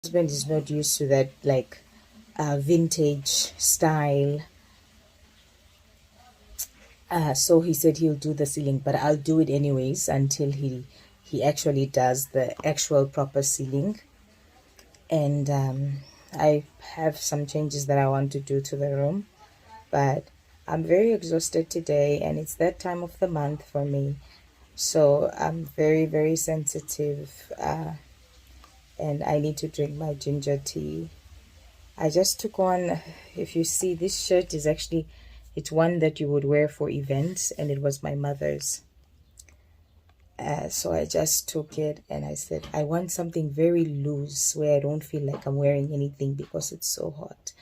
Husband is not used to that, like vintage style. So he said he'll do the ceiling, but I'll do it anyways until he actually does the actual proper ceiling. And I have some changes that I want to do to the room, but I'm very exhausted today, and it's that time of the month for me, so I'm very, very sensitive, and I need to drink my ginger tea. I just took on, if you see, this shirt is actually, it's one that you would wear for events, and it was my mother's. So I just took it and I said, I want something very loose where I don't feel like I'm wearing anything because it's so hot.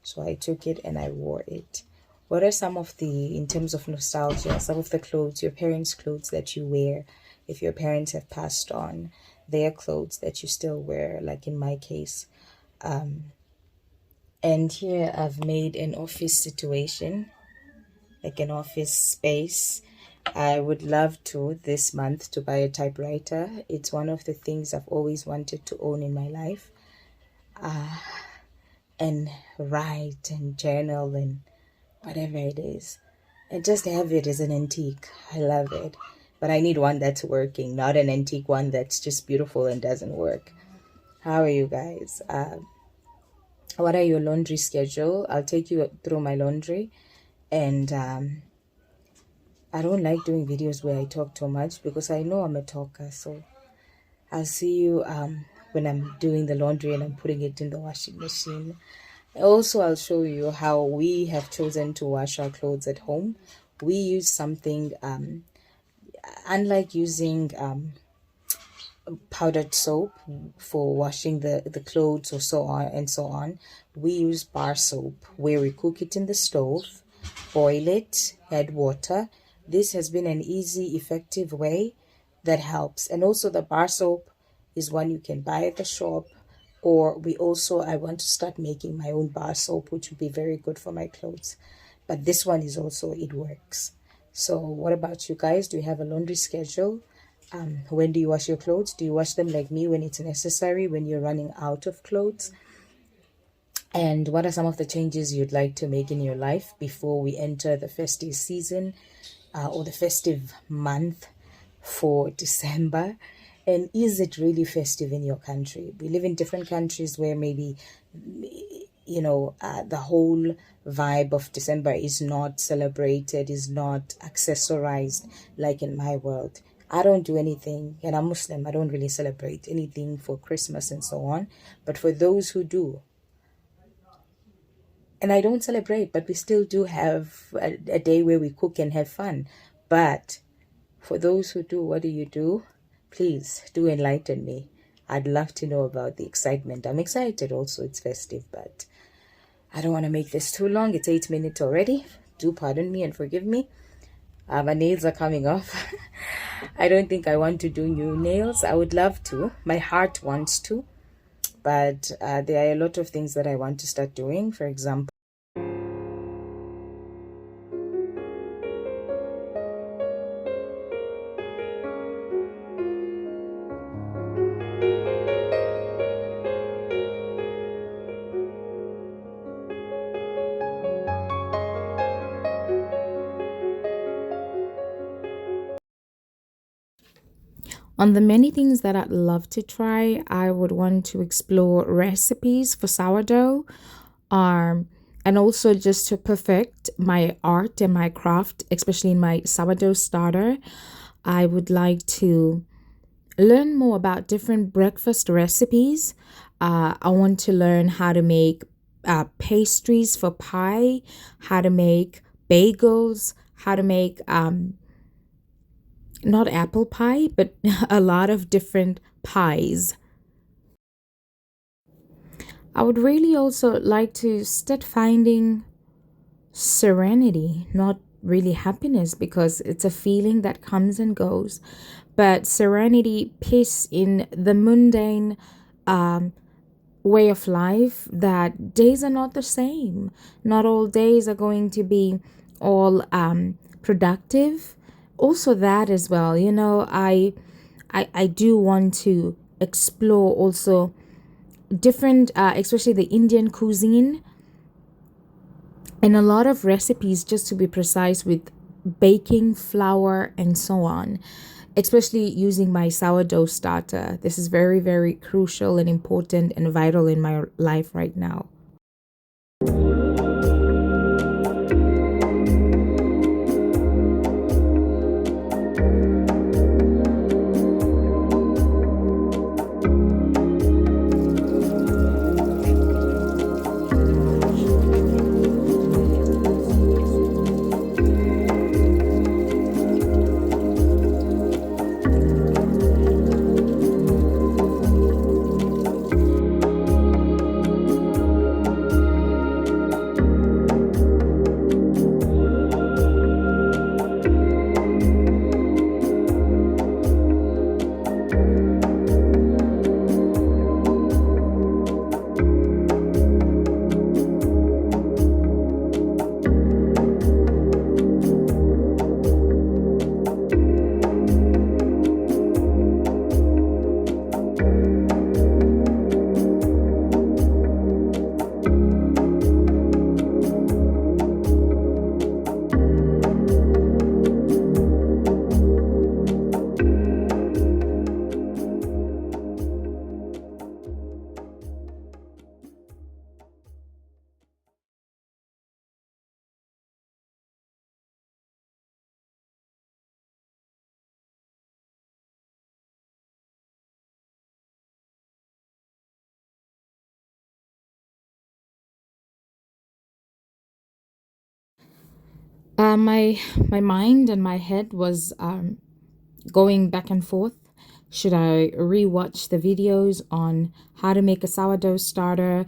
So I took it and I wore it. What are some of the, in terms of nostalgia, some of the clothes, your parents' clothes that you wear, if your parents have passed on, their clothes that you still wear, like in my case? And here I've made an office situation, like an office space. I would love to this month to buy a typewriter. It's one of the things I've always wanted to own in my life, and write and journal and whatever it is, and just have it as an antique. I love it, but I need one that's working, not an antique one that's just beautiful and doesn't work. How are you guys? What are your laundry schedule? I'll take you through my laundry. And I don't like doing videos where I talk too much because I know I'm a talker. So I'll see you when I'm doing the laundry and I'm putting it in the washing machine. Also, I'll show you how we have chosen to wash our clothes at home. We use something, unlike using powdered soap for washing the clothes or so on and so on, we use bar soap where we cook it in the stove, boil it, add water. This has been an easy, effective way that helps. And also the bar soap is one you can buy at the shop, or I want to start making my own bar soap, which would be very good for my clothes. But this one is also, it works. So what about you guys? Do you have a laundry schedule? When do you wash your clothes? Do you wash them like me when it's necessary, when you're running out of clothes? And what are some of the changes you'd like to make in your life before we enter the festive season, or the festive month for December? And is it really festive in your country? We live in different countries where maybe, the whole vibe of December is not celebrated, is not accessorized like in my world. I don't do anything, and I'm Muslim. I don't really celebrate anything for Christmas and so on. But for those who do, and I don't celebrate, but we still do have a day where we cook and have fun. But for those who do, what do you do? Please do enlighten me. I'd love to know about the excitement. I'm excited also, it's festive, but I don't want to make this too long. It's 8 minutes already. Do pardon me and forgive me. My nails are coming off. I don't think I want to do new nails. I would love to. My heart wants to. But there are a lot of things that I want to start doing. For example, on the many things that I'd love to try, I would want to explore recipes for sourdough, and also just to perfect my art and my craft, especially in my sourdough starter. I would like to learn more about different breakfast recipes. I want to learn how to make pastries for pie, how to make bagels, how to make not apple pie, but a lot of different pies. I would really also like to start finding serenity, not really happiness, because it's a feeling that comes and goes, but serenity, peace in the mundane way of life, that days are not the same. Not all days are going to be all productive. Also, that as well, I do want to explore also different, especially the Indian cuisine, and a lot of recipes, just to be precise, with baking flour and so on, especially using my sourdough starter. This is very, very crucial and important and vital in my life right now. My mind and my head was going back and forth. Should I rewatch the videos on how to make a sourdough starter?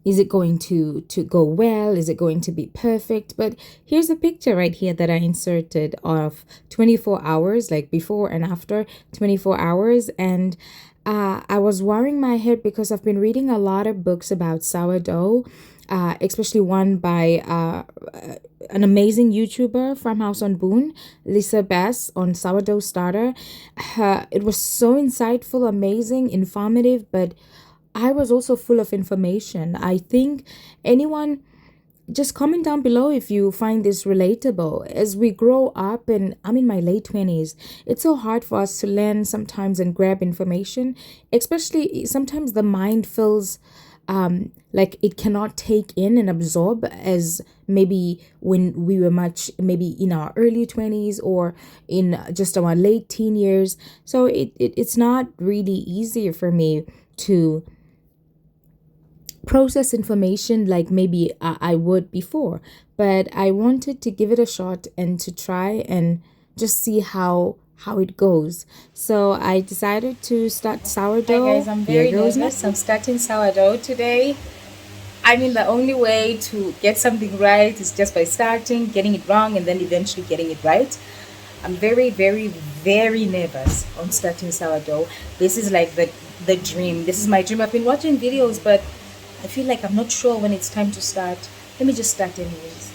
Is it going to go well? Is it going to be perfect? But here's a picture right here that I inserted of 24 hours, like before and after 24 hours. And I was worrying my head because I've been reading a lot of books about sourdough, especially one by an amazing YouTuber from House on Boone, Lisa Bass, on sourdough starter. It was so insightful, amazing, informative, but I was also full of information. I think anyone, just comment down below if you find this relatable. As we grow up, and I'm in my late 20s, it's so hard for us to learn sometimes and grab information, especially sometimes the mind feels like it cannot take in and absorb as maybe when we were much maybe in our early 20s or in just our late teen years. So it's not really easier for me to process information like maybe I would before, but I wanted to give it a shot and to try and just see how it goes. So I decided to start sourdough. Hi guys, I'm very nervous. I'm starting sourdough today. I mean, the only way to get something right is just by starting, getting it wrong, and then eventually getting it right. I'm very, very, very nervous on starting sourdough. This is like the dream. This is my dream. I've been watching videos, but I feel like I'm not sure when it's time to start. Let me just start anyways.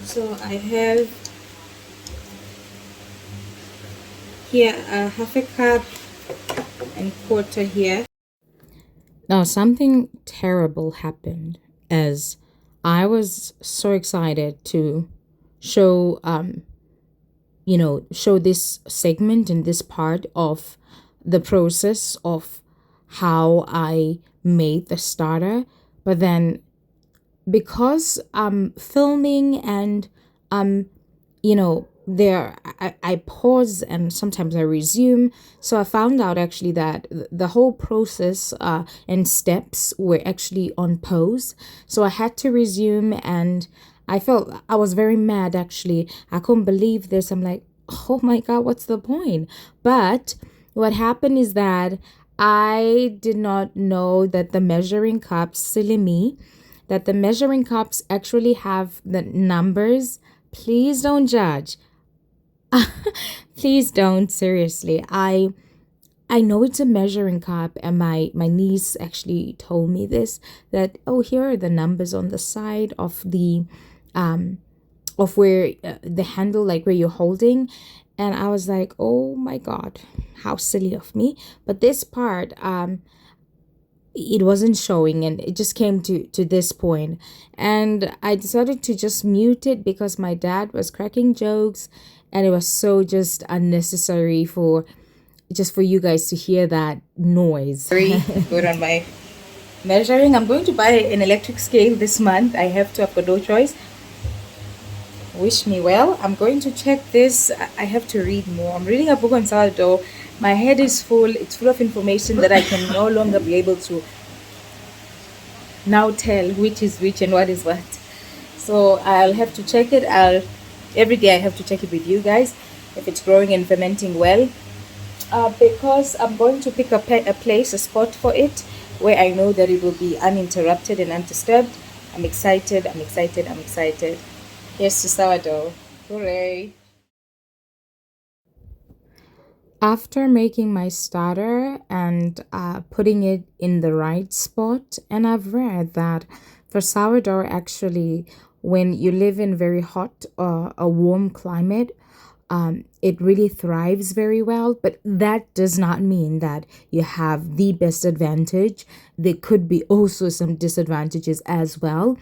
So I have here a half a cup and quarter here. Now, something terrible happened as I was so excited to show, show this segment and this part of the process of how I made the starter. But then because I'm filming and there I pause and sometimes I resume. So I found out actually that the whole process and steps were actually on pause. So I had to resume, and I was very mad actually. I couldn't believe this. I'm like, oh my God, what's the point? But what happened is that I did not know that the measuring cups, silly me, that the measuring cups actually have the numbers. Please don't judge. Please don't. Seriously. I know it's a measuring cup, and my niece actually told me this, that oh, here are the numbers on the side of where the handle, like where you're holding. And I was like, oh my God, how silly of me. But this part it wasn't showing, and it just came to this point, and I decided to just mute it because my dad was cracking jokes, and it was so just unnecessary for you guys to hear that noise. Very good on my measuring. I'm going to buy an electric scale this month. I have to. I've got no choice. Wish me well. I'm going to check this. I have to read more. I'm reading a book on sourdough. My head is full. It's full of information that I can no longer be able to now tell which is which and what is what. So I'll have to check it. Every day I have to check it with you guys if it's growing and fermenting well. Because I'm going to pick a spot for it where I know that it will be uninterrupted and undisturbed. I'm excited. I'm excited. I'm excited. Here's to sourdough. Hooray! After making my starter and putting it in the right spot, and I've read that for sourdough, actually, when you live in very hot or a warm climate, it really thrives very well. But that does not mean that you have the best advantage. There could be also some disadvantages as well.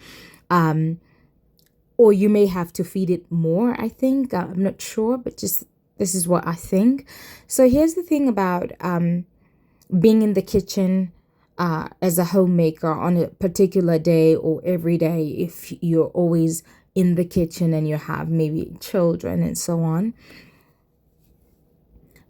Or you may have to feed it more, I think. I'm not sure, but just this is what I think. So here's the thing about being in the kitchen as a homemaker on a particular day or every day, if you're always in the kitchen and you have maybe children and so on.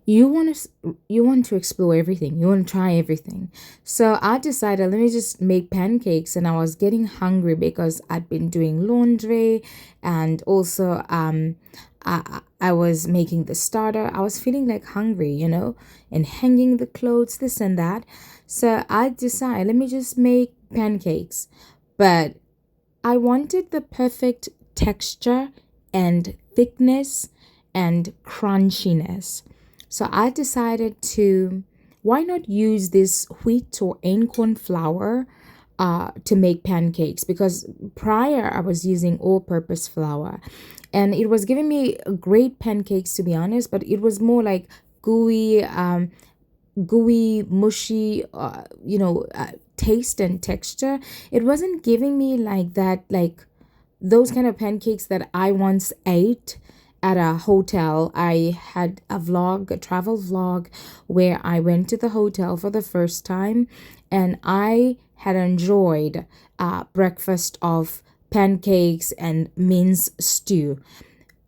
You want to explore everything. You want to try everything. So I decided, let me just make pancakes, and I was getting hungry because I'd been doing laundry, and also I was making the starter. I was feeling like hungry, and hanging the clothes, this and that. So I decided, let me just make pancakes. But I wanted the perfect texture and thickness and crunchiness. So I decided why not use this wheat or einkorn flour to make pancakes, because prior I was using all-purpose flour, and it was giving me great pancakes, to be honest, but it was more like gooey, mushy, taste and texture. It wasn't giving me like that, like those kind of pancakes that I once ate at a hotel. I had a travel vlog, where I went to the hotel for the first time, and I had enjoyed breakfast of pancakes and mince stew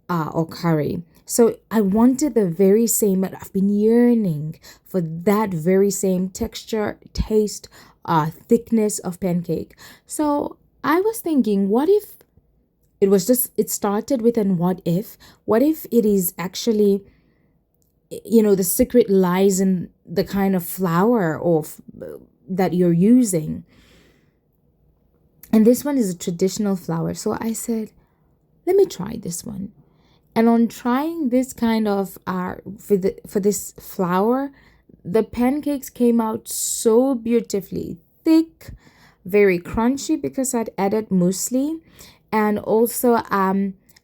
or curry. So I wanted the very same. I've been yearning for that very same texture, taste, thickness of pancake. So I was thinking, what if it started with an what if? What if it is actually the secret lies in the kind of flour that you're using. And this one is a traditional flour. So I said, let me try this one. And on trying this kind of for this flour, the pancakes came out so beautifully thick, very crunchy because I'd added muesli, and also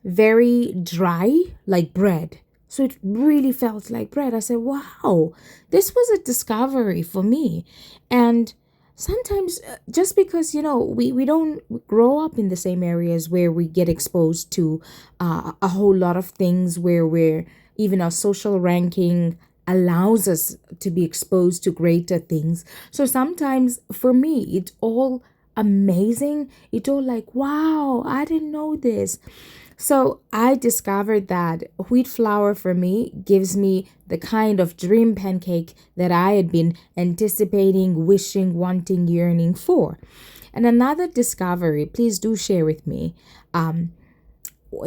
very dry like bread. So it really felt like bread. I said, wow, this was a discovery for me. And sometimes just because we don't grow up in the same areas where we get exposed to a whole lot of things, where we're even our social ranking allows us to be exposed to greater things. So sometimes for me it's all amazing, it's all like, wow, I didn't know this. So I discovered that wheat flour for me gives me the kind of dream pancake that I had been anticipating, wishing, wanting, yearning for. And another discovery, please do share with me,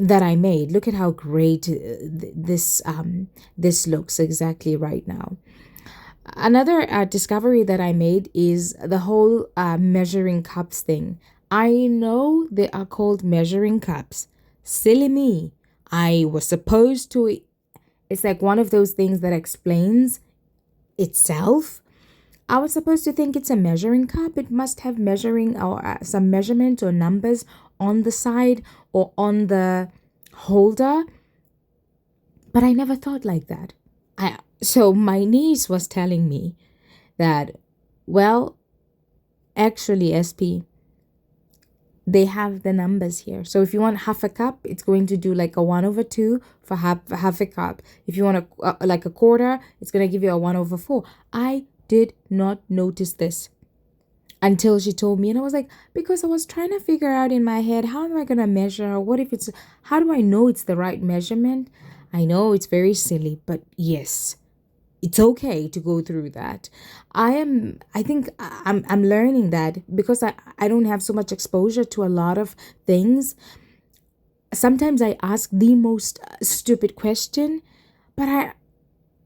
that I made. Look at how great this looks exactly right now. Another discovery that I made is the whole measuring cups thing. I know they are called measuring cups. Silly me. I was supposed to, it's like one of those things that explains itself. I was supposed to think it's a measuring cup. It must have measuring or some measurement or numbers on the side or on the holder. But I never thought like that. So my niece was telling me that, well, actually, SP, they have the numbers here. So if you want half a cup, it's going to do like a 1/2 for half a cup. If you want like a quarter, it's going to give you a 1/4. I did not notice this until she told me, and I was like, because I was trying to figure out in my head, how am I going to measure? How do I know it's the right measurement? I know it's very silly, but yes, it's okay to go through that. I think I'm learning that because I don't have so much exposure to a lot of things. Sometimes I ask the most stupid question, but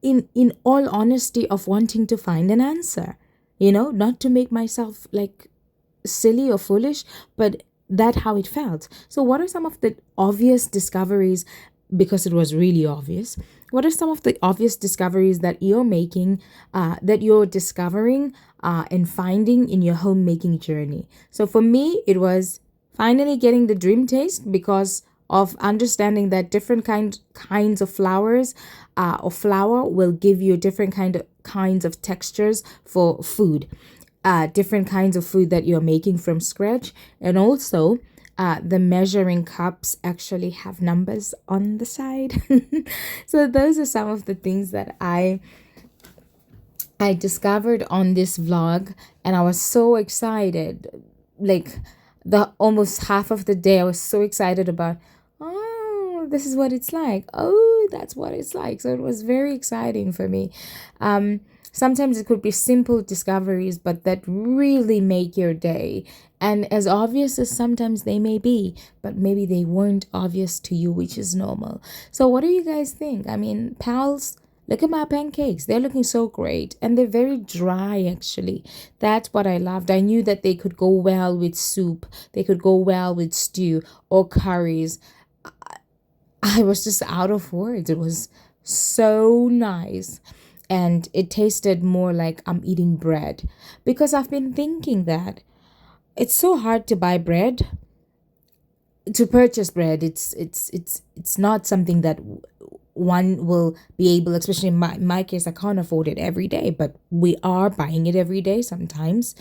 in all honesty of wanting to find an answer, not to make myself like silly or foolish, but that's how it felt. So what are some of the obvious discoveries, because it was really obvious? What are some of the obvious discoveries that you're making, that you're discovering and finding in your homemaking journey? So for me, it was finally getting the dream taste because of understanding that different kinds of flours or flour will give you different kinds of textures for food, different kinds of food that you're making from scratch, and also the measuring cups actually have numbers on the side. So those are some of the things that I discovered on this vlog, and I was so excited. Like the almost half of the day I was so excited about, oh, this is what it's like. Oh, that's what it's like. So it was very exciting for me. Sometimes it could be simple discoveries, but that really make your day. And as obvious as sometimes they may be, but maybe they weren't obvious to you, which is normal. So what do you guys think? I mean, pals, look at my pancakes. They're looking so great. And they're very dry, actually. That's what I loved. I knew that they could go well with soup. They could go well with stew or curries. I was just out of words. It was so nice. And it tasted more like I'm eating bread, because I've been thinking that it's so hard to buy bread, to purchase bread. It's not something that one will be able, especially in my case, I can't afford it every day, but we are buying it every day sometimes.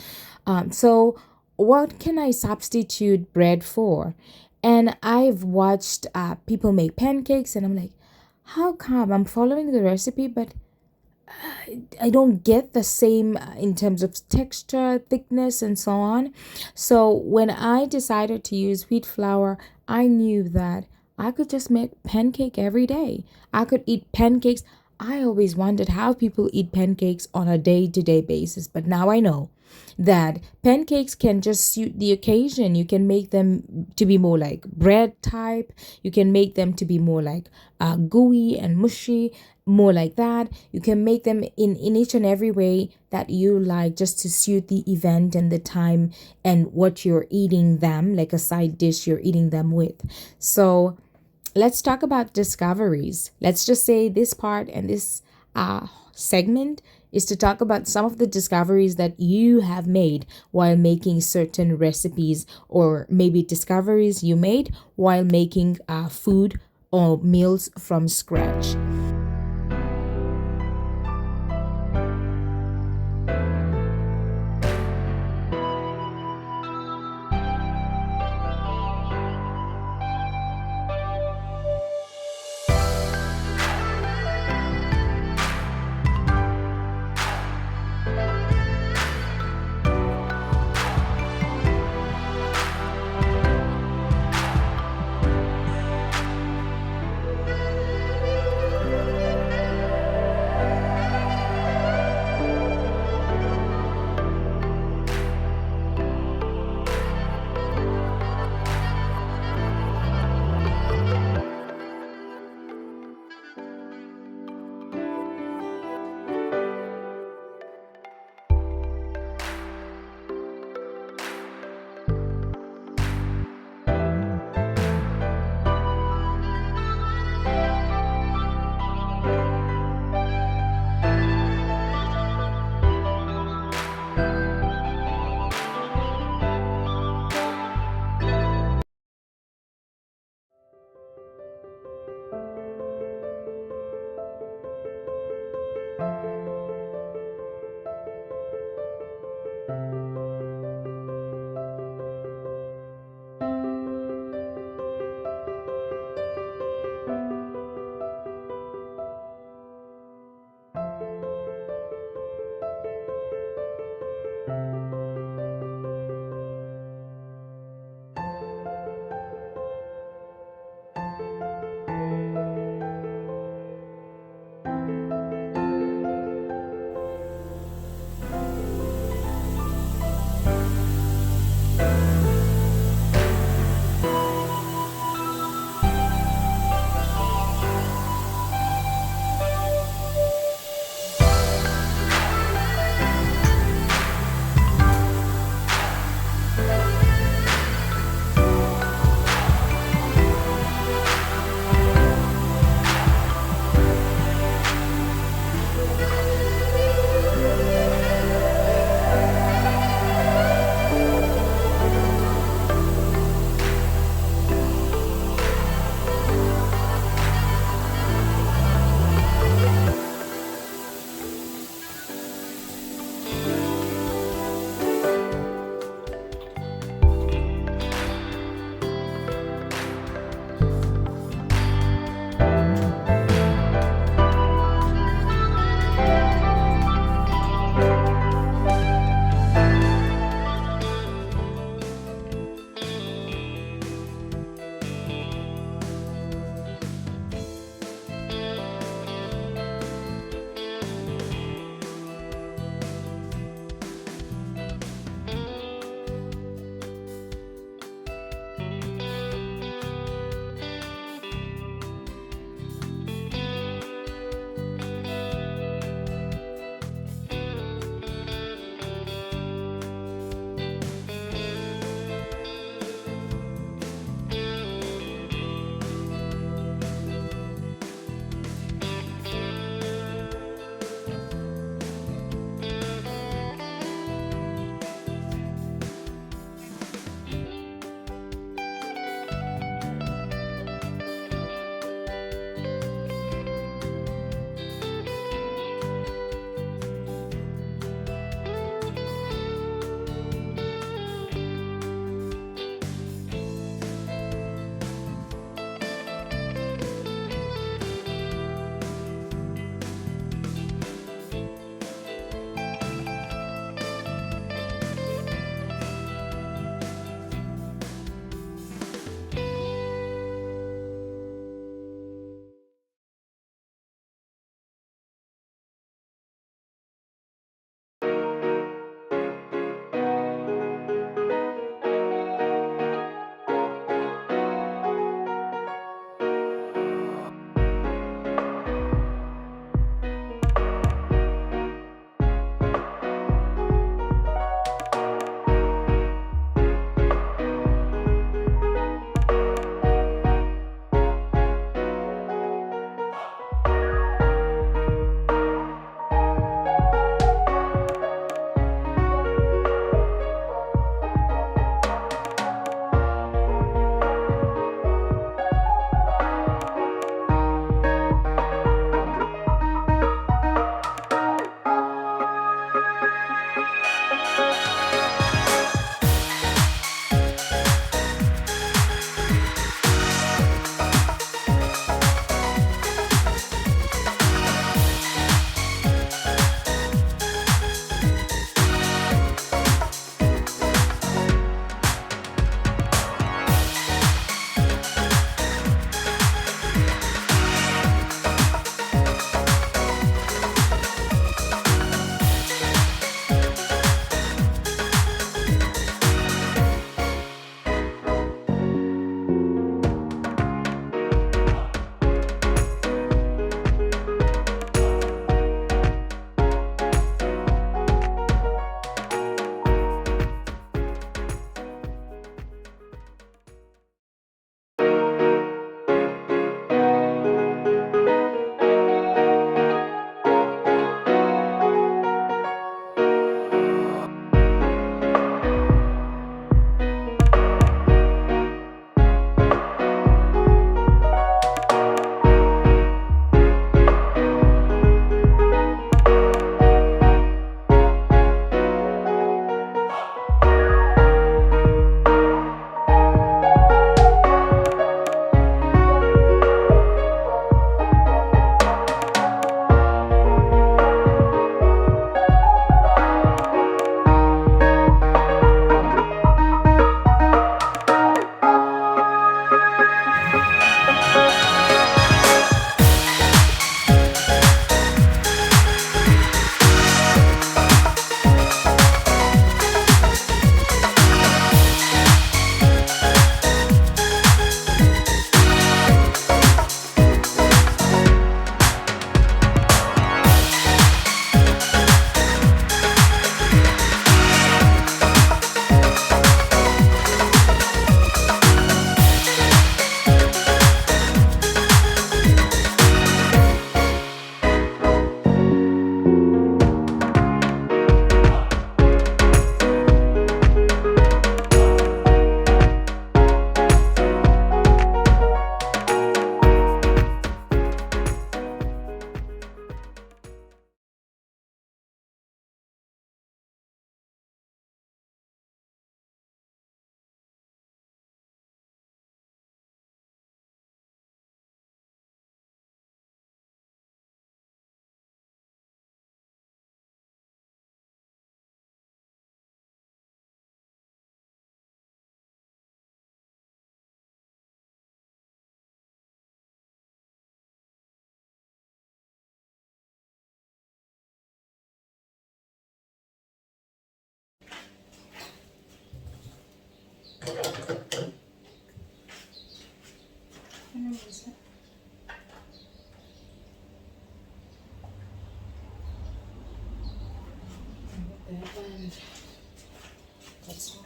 So what can I substitute bread for? And I've watched people make pancakes, and I'm like, how come I'm following the recipe, but I don't get the same in terms of texture, thickness, and so on. So when I decided to use wheat flour, I knew that I could just make pancake every day. I could eat pancakes. I always wondered how people eat pancakes on a day to day basis, but now I know that pancakes can just suit the occasion. You can make them to be more like bread type, you can make them to be more like gooey and mushy, more like that. You can make them in each and every way that you like, just to suit the event and the time and what you're eating them, like a side dish you're eating them with. So let's talk about discoveries. Let's just say this part and this segment is to talk about some of the discoveries that you have made while making certain recipes, or maybe discoveries you made while making food or meals from scratch. That's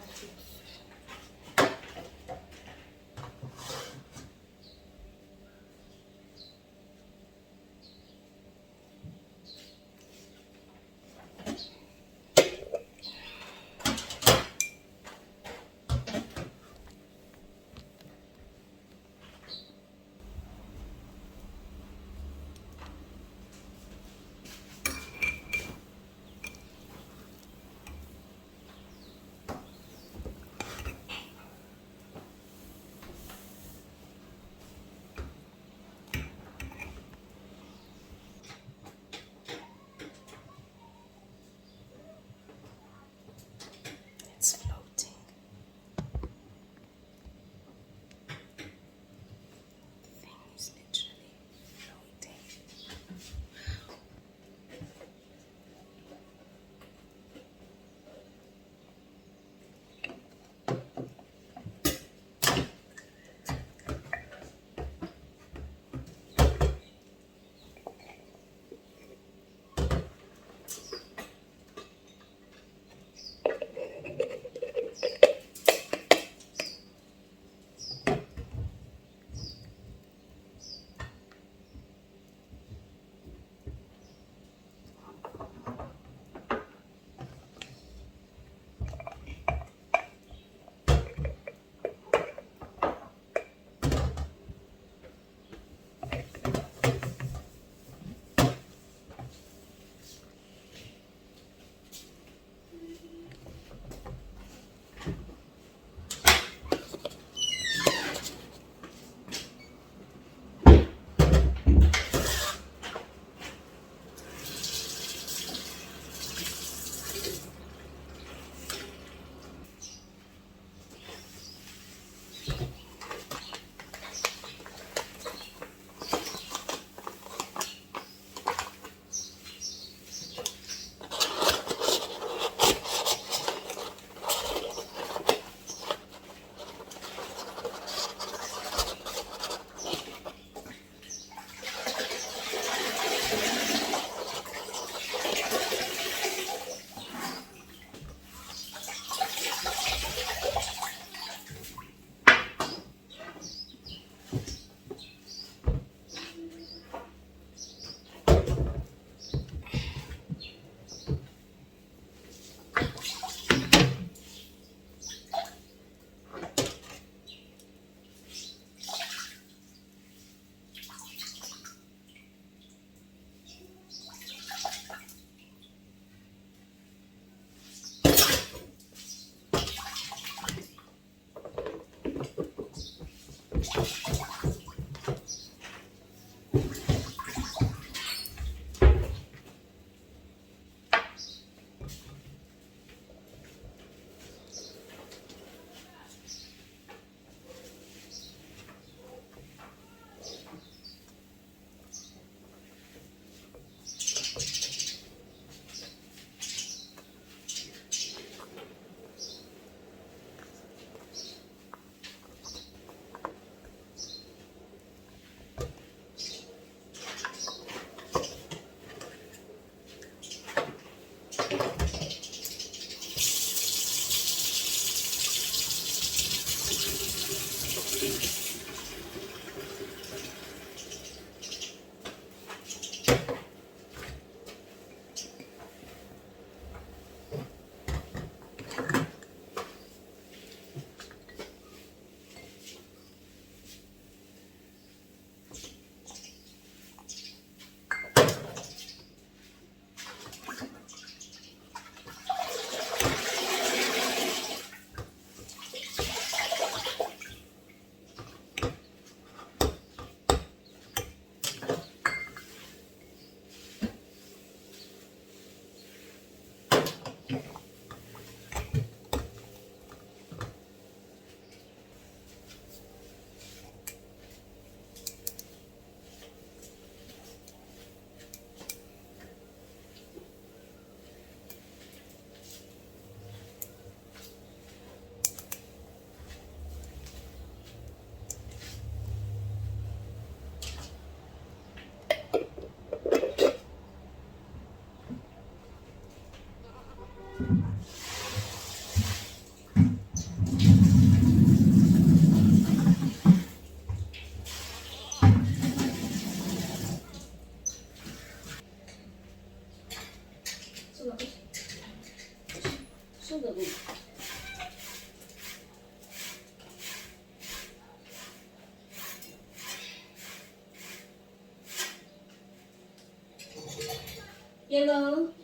Yellow.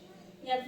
Yeah,